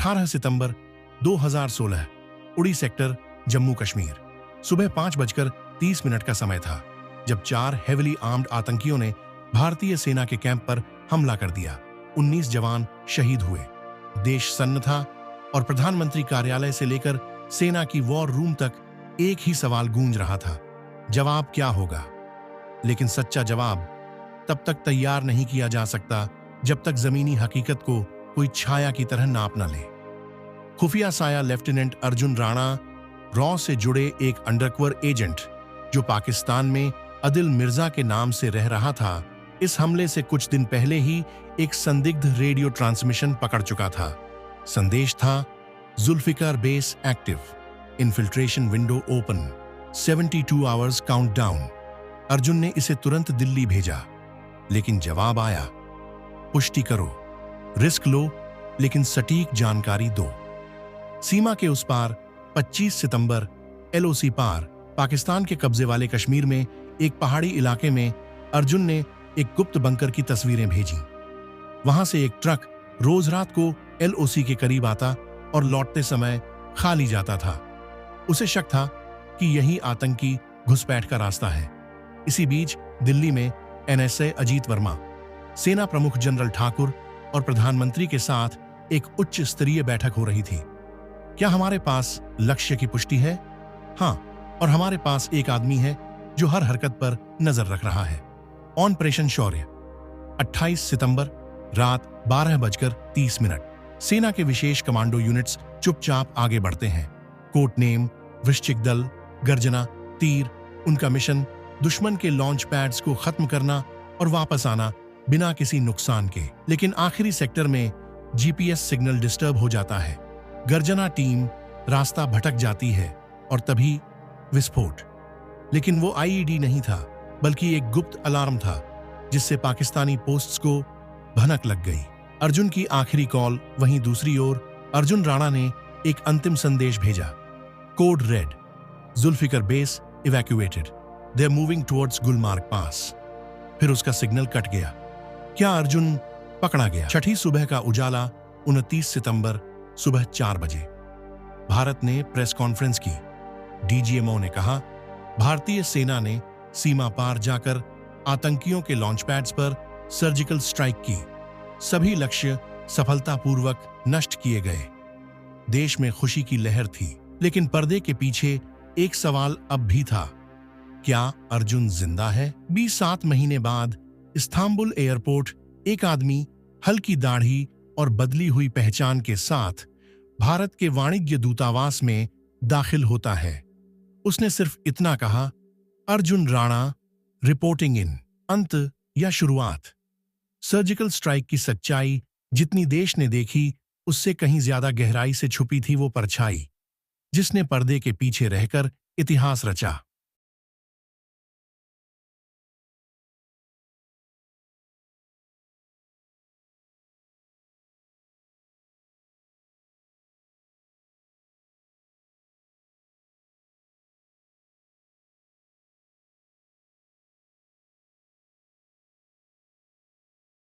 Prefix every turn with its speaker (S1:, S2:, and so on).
S1: 18 सितंबर 2016 उड़ी सेक्टर, जम्मू कश्मीर। सुबह 5:30 का समय था जब 4 हेविली आर्म्ड आतंकियों ने भारतीय सेना के कैंप पर हमला कर दिया। 19 जवान शहीद हुए। देश सन्न था और प्रधानमंत्री कार्यालय से लेकर सेना की वॉर रूम तक एक ही सवाल गूंज रहा था, जवाब क्या होगा। लेकिन सच्चा जवाब तब तक तैयार नहीं किया जा सकता जब तक जमीनी हकीकत को कोई छाया की तरह नाप न ले। खुफिया साया लेफ्टिनेंट अर्जुन राणा, रॉ से जुड़े एक अंडरकवर एजेंट जो पाकिस्तान में अदिल मिर्जा के नाम से रह रहा था, इस हमले से कुछ दिन पहले ही एक संदिग्ध रेडियो ट्रांसमिशन पकड़ चुका था। संदेश था, Zulfiqar base active, infiltration window open, 72 hours countdown. Arjun ने इसे तुरंत दिल्ली भेजा, लेकिन जवाब आया, पुष्टि करो, रिस्क लो, लेकिन सटीक जानकारी दो। सीमा के उस पार 25 सितंबर LOC पार पाकिस्तान के कब्जे वाले कश्मीर में एक पहाड़ी इलाके में अर्जुन ने एक गुप्त बंकर की तस्वीरें भेजी। वहां से एक ट्रक रोज रात को LOC के करीब आता और लौटते समय खाली जाता था। उसे शक था कि यही आतंकी घुसपैठ का रास्ता है। इसी बीच दिल्ली में NSA अजीत वर्मा, सेना प्रमुख जनरल ठाकुर और प्रधानमंत्री के साथ एक उच्च स्तरीय बैठक हो रही थी। क्या हमारे पास लक्ष्य की पुष्टि है? हाँ, और हमारे पास एक आदमी है जो हर हरकत पर नजर रख रहा है। ऑपरेशन शौर्य। 28 सितंबर रात 12:30। सेना के विशेष कमांडो यूनिट्स चुपचाप आगे बढ़ते हैं। कोड नेम वृश्चिक दल, गर्जना, तीर। उनका मिशन दुश्मन के लॉन्च पैड्स को खत्म करना और वापस आना बिना किसी नुकसान के। लेकिन आखिरी सेक्टर में GPS सिग्नल डिस्टर्ब हो जाता है। गर्जना टीम रास्ता भटक जाती है और तभी विस्फोट। लेकिन वो IED नहीं था, बल्कि एक गुप्त अलार्म था जिससे पाकिस्तानी पोस्ट्स को भनक लग गई। अर्जुन की आखिरी कॉल। वहीं दूसरी ओर अर्जुन राणा ने एक अंतिम संदेश भेजा, code red, Zulfiqar base evacuated, they are moving towards Gulmarg pass. फिर उसका सिग्नल कट गया। क्या अर्जुन पकड़ा गया? छठी सुबह का उजाला। 29 सितंबर सुबह 4 बजे भारत ने प्रेस कॉन्फ्रेंस की। DGMO ने कहा, भारतीय सेना ने सीमा पार जाकर आतंकियों के लॉन्च पैड्स पर सर्जिकल स्ट्राइक की। सभी लक्ष्य सफलतापूर्वक नष्ट किए गए। देश में खुशी की लहर थी, लेकिन पर्दे के पीछे एक सवाल अब भी था, क्या अर्जुन जिंदा है? 27 महीने बाद इस्तांबुल एयरपोर्ट एक आदमी हल्की दाढ़ी और बदली हुई पहचान के साथ भारत के वाणिज्य दूतावास में दाखिल होता है। उसने सिर्फ इतना कहा, अर्जुन राणा रिपोर्टिंग इन। अंत या शुरुआत? सर्जिकल स्ट्राइक की सच्चाई जितनी देश ने देखी, उससे कहीं ज्यादा गहराई से छुपी थी वो परछाई जिसने पर्दे के पीछे रहकर इतिहास रचा।